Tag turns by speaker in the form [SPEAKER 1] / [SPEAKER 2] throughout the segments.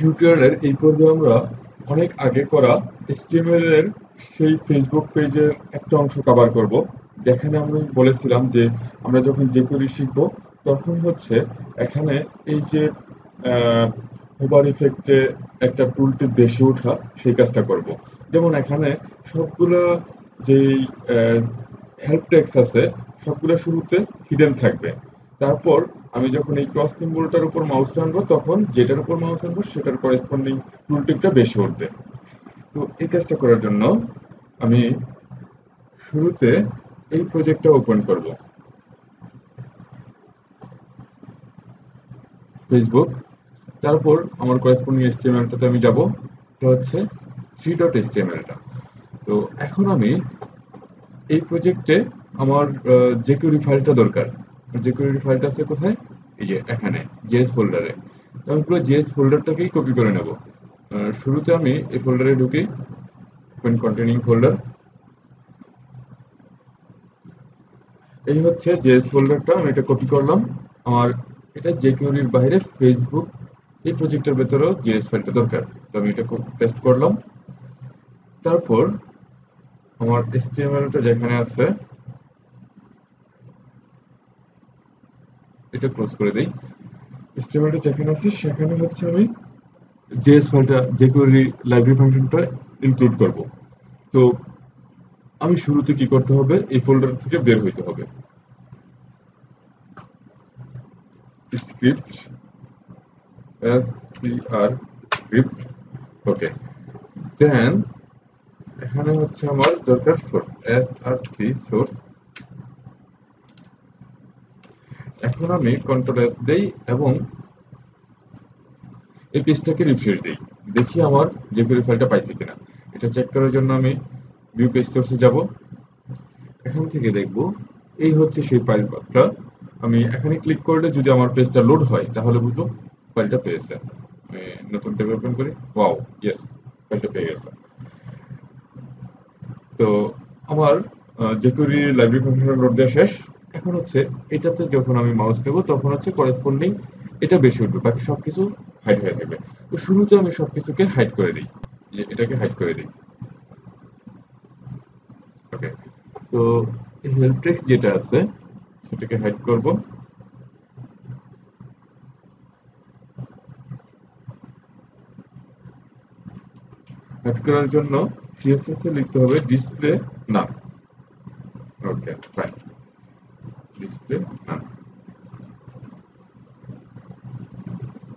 [SPEAKER 1] টিউটোরিয়ালের এই পর্বে আমরা অনেক আগে করা HTML এর সেই ফেসবুক পেজের একটা অংশ কভার করব, যেখানে আমরা বলেছিলাম যে আমরা যখন jQuery শিখব তখন হচ্ছে এখানে এই যে হোভার ইফেক্টে একটা টুলটিপ বেশি ওঠা সেই কাজটা করব। যেমন এখানে সবগুলা যেই হেল্প টেক্সট আছে সবগুলো শুরুতে হিডেন থাকবে। তারপর আমি যখন এই ক্রস সিম্বলটার উপর মাউস টানবো তখন যেটার উপর মাউস আনবো সেটার করেসপন্ডিং টুলটিপটা বেশি উঠবে। তো এই কাজটা করার জন্য আমি শুরুতে এই প্রজেক্টটা ওপেন করব, ফেসবুক। তারপর আমার করেসপন্ডিং HTML-টাতে আমি যাব, এটা হচ্ছে free.html-টা। তো এখন আমি এই প্রজেক্টে আমার jQuery ফাইলটা দরকার। jQuery ফাইলটা আছে কোথায়? এই যে এখানে জেএস ফোল্ডারে। আমি পুরো জেএস ফোল্ডারটাকেই কপি করে নেব। শুরুতে আমি এই ফোল্ডারে ঢুকি, ওপেন কন্টেনিং ফোল্ডার। এই হচ্ছে জেএস ফোল্ডারটা, আমি এটা কপি করলাম। আমার এটা jQuery-র বাইরে ফেসবুক এই প্রজেক্টের ভেতরেও জেএস ফাইলটা দরকার, তো আমি এটা পেস্ট করলাম। তারপর আমার HTML-টা যেখানে আছে এটা ক্লোজ করে দিই। HTML-টা যেখানে আছে সেখানে হচ্ছে আমি জেএস ফাইলটা jQuery লাইব্রেরি ফাংশনটা ইনক্লুড করব। তো আমি শুরুতে কি করতে হবে, এই ফোল্ডার থেকে বের হইতে হবে। স্ক্রিপ্ট scr স্ক্রিপ্ট, ওকে। দেন এখানে হচ্ছে আমার দরকার সোর্স, src সোর্স। এখন আমি কন্ট্রোল S দেই এবং এই পেজটাকে রিফ্রেশ দিই, দেখি আমার jQuery ফাইলটা পাইছি কিনা। এটা চেক করার জন্য আমি ভিউ পেজ সোর্সে যাব। এখান থেকে দেখব এই হচ্ছে সেই ফাইলটা। আমি এখানে ক্লিক করলে যদি আমার পেজটা লোড হয় তাহলে বুঝবো ফাইলটা পেয়েছে। আমি নতুন ট্যাব ওপেন করি, ওয়াও, ইয়েস, ফাইলটা পেয়ে গেছে। তো আমার jQuery লাইব্রেরি ফাংশন লোড দেওয়া শেষ। এখন হচ্ছে এটাতে যখন আমি মাউস নেব তখন হচ্ছে করেসপন্ডিং এটা বেশি উঠবে, বাকি সবকিছু হাইড হয়ে থাকবে। তো শুরুতে আমি সবকিছুকে হাইড করে দিই, যে এটাকে হাইড করে দিই, ওকে। তো হেল্প টেক্সট যেটা আছে সেটাকে হাইড করব। হাইড করার জন্য CSS এ লিখতে হবে ডিসপ্লে নাম, ওকে ফাইন, ডিসপ্লে নাম।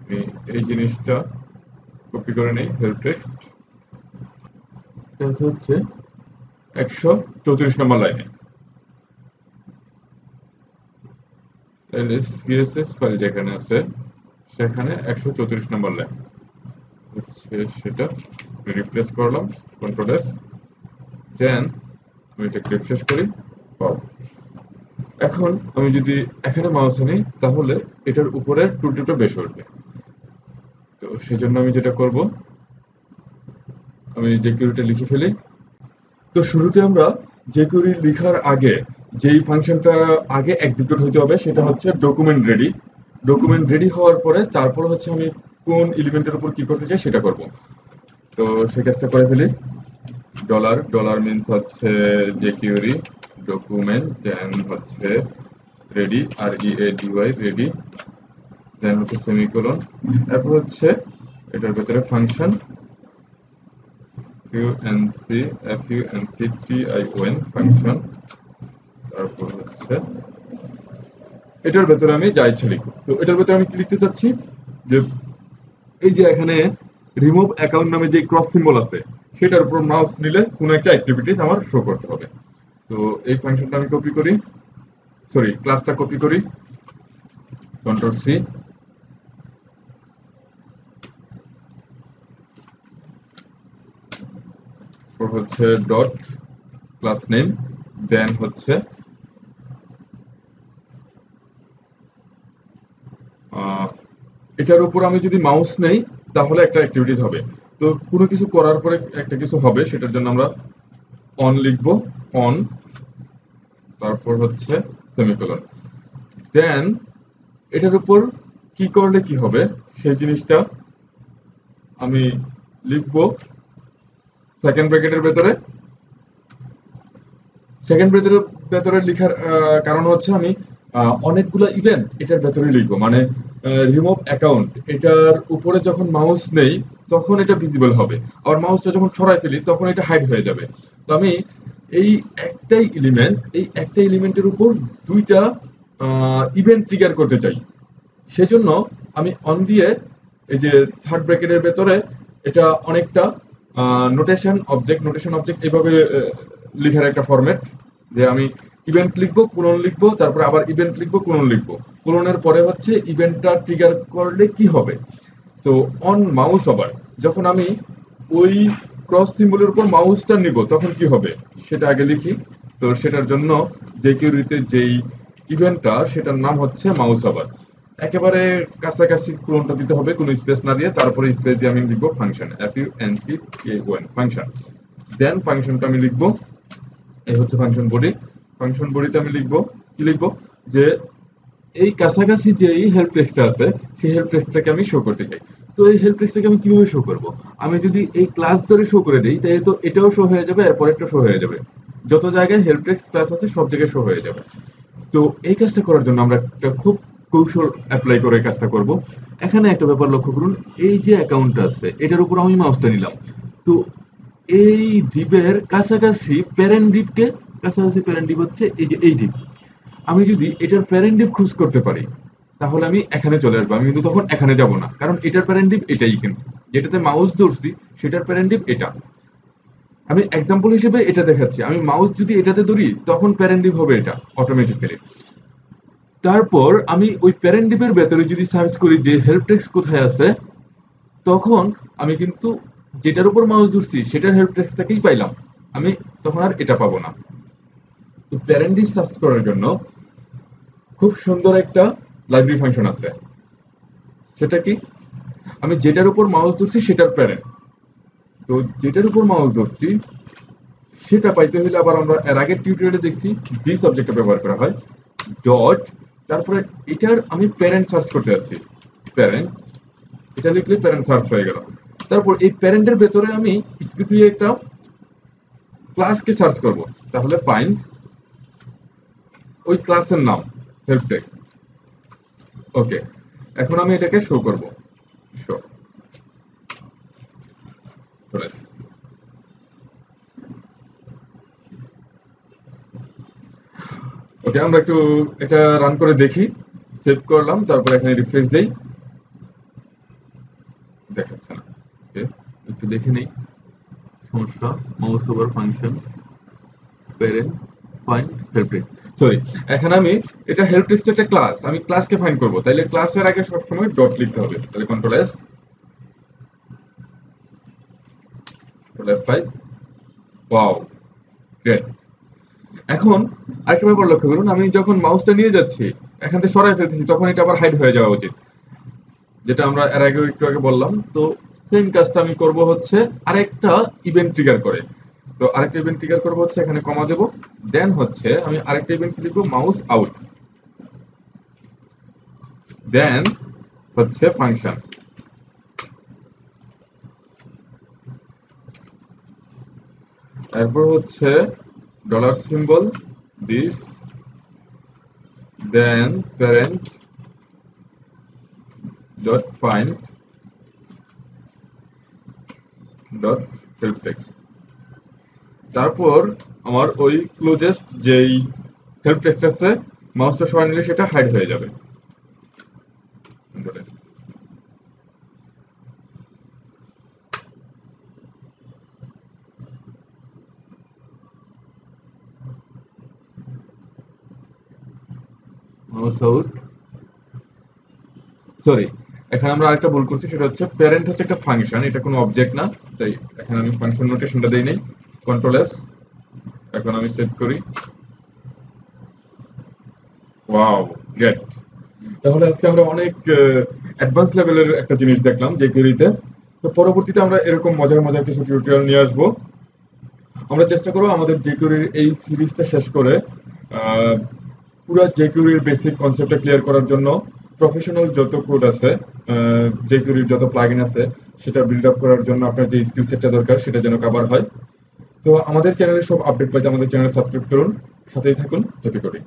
[SPEAKER 1] আমি এই জিনিসটা কপি করে নেই, হেল্প টেক্সট হচ্ছে 134 নম্বর লাইনে। তাহলে CSS ফাইল যেখানে আছে সেখানে 134 নম্বর লাইন হচ্ছে, সেটা রিপ্লেস করলাম, কন্ট্রোল S। দেন আমি এটা রিফ্রেশ করি, পাও। এখন আমি যদি এখানে মাউস আনি তাহলে এটার উপরের টুলটিপটা বেশি উঠবে। তো সেজন্য আমি যেটা করব, আমি jQuery-টা লিখে ফেলি। তো শুরুতে আমরা jQuery লেখার আগে যেই ফাংশনটা আগে এক্সিকিউট হইতে হবে সেটা হচ্ছে ডকুমেন্ট রেডি। ডকুমেন্ট রেডি হওয়ার পরে তারপর হচ্ছে আমি কোন এলিমেন্টের উপর কি করতে চাই সেটা করব। তো সেই কাজটা করে ফেলি। ডলার ডলার মিনস হচ্ছে jQuery ডকুমেন্ট, দেন হচ্ছে রেডি, READY রেডি, দেন হচ্ছে সেমিকোলন, তারপর হচ্ছে এটার ভেতরে ফাংশন function ফাংশন। তারপর হচ্ছে এটার ভেতরে আমি যা ইচ্ছা লিখব। তো এটার ভেতরে আমি কি লিখতে চাচ্ছি, যে এই যে এখানে রিমুভ অ্যাকাউন্ট নামে যে ক্রস সিম্বল আছে সেটার উপর মাউস নিলে কোনো একটা অ্যাক্টিভিটিস আমার শো করতে হবে। তো এই ফাংশনটা আমি কপি করি, সরি ক্লাসটা কপি করি, কন্ট্রোল C। হচ্ছে ডট ক্লাস নেম, দেন হচ্ছে এটার উপর আমি যদি মাউস নেই তাহলে একটা অ্যাক্টিভিটিস হবে। তো কোনো কিছু করার পরে একটা কিছু হবে, সেটার জন্য আমরা অন লিখব, অন, তারপর হচ্ছে সেমিকোলন। দেন এটার উপর কি করলে কি হবে সেই জিনিসটা আমি লিখবো সেকেন্ড ব্র্যাকেটের ভেতরে, সেকেন্ড ভেতরে লেখার কারণ হচ্ছে আমি অনেকগুলো ইভেন্ট এটার ভেতরে লিখবো, মানে রিমুভ অ্যাকাউন্ট এটার উপরে যখন মাউস নেই তখন এটা ভিজিবল হবে, আর মাউসটা যখন সরাই ফেলি তখন এটা হাইড হয়ে যাবে। তো আমি এই একটা এলিমেন্টের উপর দুইটা ইভেন্ট ট্রিগার করতে চাই। সেজন্য আমি অন দিয়ে এই যে থার্ড ব্র্যাকেটের ভেতরে এটা অনেকটা নোটেশন অবজেক্ট এভাবে লেখার একটা ফরম্যাট, যে আমি ইভেন্ট লিখবো, কোলন লিখবো, তারপরে আবার ইভেন্ট লিখবো, কোলন লিখবো। কোলনের পরে হচ্ছে ইভেন্টটা ট্রিগার করলে কি হবে। তো অন মাউস ওভার, যখন আমি ওই ক্রস সিম্বলের উপর মাউসটা নিব তখন কি হবে সেটা আগে লিখি। তো সেটার জন্য জেকিউরিতে যেই ইভেন্টটা সেটার নাম হচ্ছে মাউস ওভার। একেবারে কাছাকাছি ক্লোনটা দিতে হবে কোনো স্পেস না দিয়ে, তারপরে স্পেস দিয়ে আমি লিখবো ফাংশন, FUNCTION ফাংশন। দেন ফাংশনটা আমি লিখবো, এই হচ্ছে ফাংশন বডি। ফাংশন বডিতে আমি লিখবো কি লিখবো, যে এই কাছাকাছি যে এই হেল্প টেক্সটটা আছে সেই হেল্প টেক্সটটাকে আমি শো করতে চাই। তো এই হেল্প টেক্সটটাকে আমি কিভাবে শো করব? আমি যদি এই ক্লাস ধরে শো করে দেই তাহলে তো এটাও শো হয়ে যাবে, এরপর একটা শো হয়ে যাবে, যত জায়গায় হেল্প টেক্সট ক্লাস আছে সব জায়গায় শো হয়ে যাবে। তো এই কাজটা করার জন্য আমরা একটা খুব কৌশল অ্যাপ্লাই করে এই কাজটা করব। এখানে একটা ব্যাপার লক্ষ্য করুন, এই যে অ্যাকাউন্টটা আছে এটার উপর আমি মাউসটা নিলাম। তো এই ডিপের কাছাকাছি প্যারেন্ট ডিপকে, কাছাকাছি প্যারেন্ট ডিপ হচ্ছে এই যে এই ডিপ। আমি যদি এটার প্যারেন্ট ডিপ খুঁজ করতে পারি তাহলে আমি এখানে চলে আসবো, আমি কিন্তু তখন এখানে যাব না, কারণ এটার প্যারেন্ট ডিপ এটাই, কিন্তু যেটাতে মাউস ধরছি সেটার প্যারেন্ট ডিপ এটা। আমি এক্সাম্পল হিসেবে এটা দেখাচ্ছি, আমি মাউস যদি এটাতে ধরি তখন প্যারেন্ট ডিপ হবে এটা অটোমেটিক্যালি। তারপর আমি ওই প্যারেন্ট ডিপের ভেতরে যদি সার্চ করি যে হেল্প টেক্সট কোথায় আছে, তখন আমি কিন্তু যেটার উপর মাউস ধরছি সেটার হেল্প টেক্সটটাকেই পাইলাম, আমি তখন আর এটা পাবো না। তো প্যারেন্ট ডিপ সার্চ করার জন্য খুব সুন্দর একটা লাইব্রেরি ফাংশন আছে। সেটা কি, আমি যেটার উপর মাউস ধরছি সেটার প্যারেন্ট, তো যেটার উপর মাউস ধরছি সেটা পাইতে হলে আবার আমরা এর আগের টিউটোরিয়ালে দেখছি দিস অবজেক্টটা ব্যবহার করা হয়, ডট, তারপরে এটার আমি প্যারেন্ট সার্চ করতে যাচ্ছি, প্যারেন্ট, এটা লিখলে প্যারেন্ট সার্চ হয়ে গেল। তারপর এই প্যারেন্টের ভেতরে আমি স্পেসিফিক একটা ক্লাসকে সার্চ করব, তাহলে ফাইন্ড ওই ক্লাসের নাম হেল্প টেক্সট। ওকে, এখন আমি এটাকে শো করব, শো প্রেস। ওকে, আমরা একটু এটা রান করে দেখি। সেভ করলাম, তারপর এখানে রিফ্রেশ দেই, দেখাচ্ছে না। ওকে, একটু দেখে নেই সমস্যা। Mouse over function parent find help text, sorry, এখানে আমি এটা হেল্প টেক্সট একটা ক্লাস, আমি ক্লাসকে ফাইন্ড করব, তাইলে ক্লাসের আগে সবসময় ডট লিখতে হবে, তাহলে control S, control F5। Wow, great. এখন আরেকটা ব্যাপার লক্ষ্য করুন, আমি যখন মাউসটা নিয়ে যাচ্ছি এখান থেকে সরাই ফেলতেছি তখন এটা আবার হাইড হয়ে যাওয়া উচিত, যেটা আমরা এর আগে একটু আগে বললাম। তো সেম কাজটা আমি করব হচ্ছে আরেকটা ইভেন্ট ট্রিগার করে। তো আরেকটা ইভেন্ট ট্রিগার করব হচ্ছে এখানে কমা দেব, দেন হচ্ছে আমি আরেকটা ইভেন্ট লিখব মাউস আউট, দেন হচ্ছে ফাংশন, তারপর হচ্ছে dollar symbol this, then parent dot find dot help text. তারপর আমার ওই ক্লোজেস্ট যেই হেল্প টেক্সট আছে মাউসটা সরাই নিলে সেটা হাইড হয়ে যাবে। মাউস আউট, সরি, এখানে আমরা আরেকটা ভুল করছি, সেটা হচ্ছে প্যারেন্ট হচ্ছে একটা ফাংশন, এটা কোনো অবজেক্ট না, তাই এখানে আমি ফাংশন নোটেশনটা দেই নাই। কন্ট্রোল এস, এখন আমি সেভ করি। Wow, great. তাহলে আজকে আমরা অনেক অ্যাডভান্স লেভেলের একটা জিনিস দেখলাম যে কিউরিতে। তো পরবর্তীতে আমরা এরকম মজার মজার কিছু টিউটোরিয়াল নিয়ে আসবো। আমরা চেষ্টা করবো আমাদের জেকিউরির এই সিরিজটা শেষ করে আহ, পুরো জেকিউরির বেসিক কনসেপ্টটা ক্লিয়ার করার জন্য প্রফেশনাল যত কোড আছে, জেকিউরির যত প্লাগইন আছে সেটা বিল্ড আপ করার জন্য আপনার যে স্কিল সেটটা দরকার সেটা যেন কভার হয়। তো আমাদের চ্যানেলে সব আপডেট পাইতে আমাদের চ্যানেল সাবস্ক্রাইব করুন, সাথেই থাকুন। Happy coding.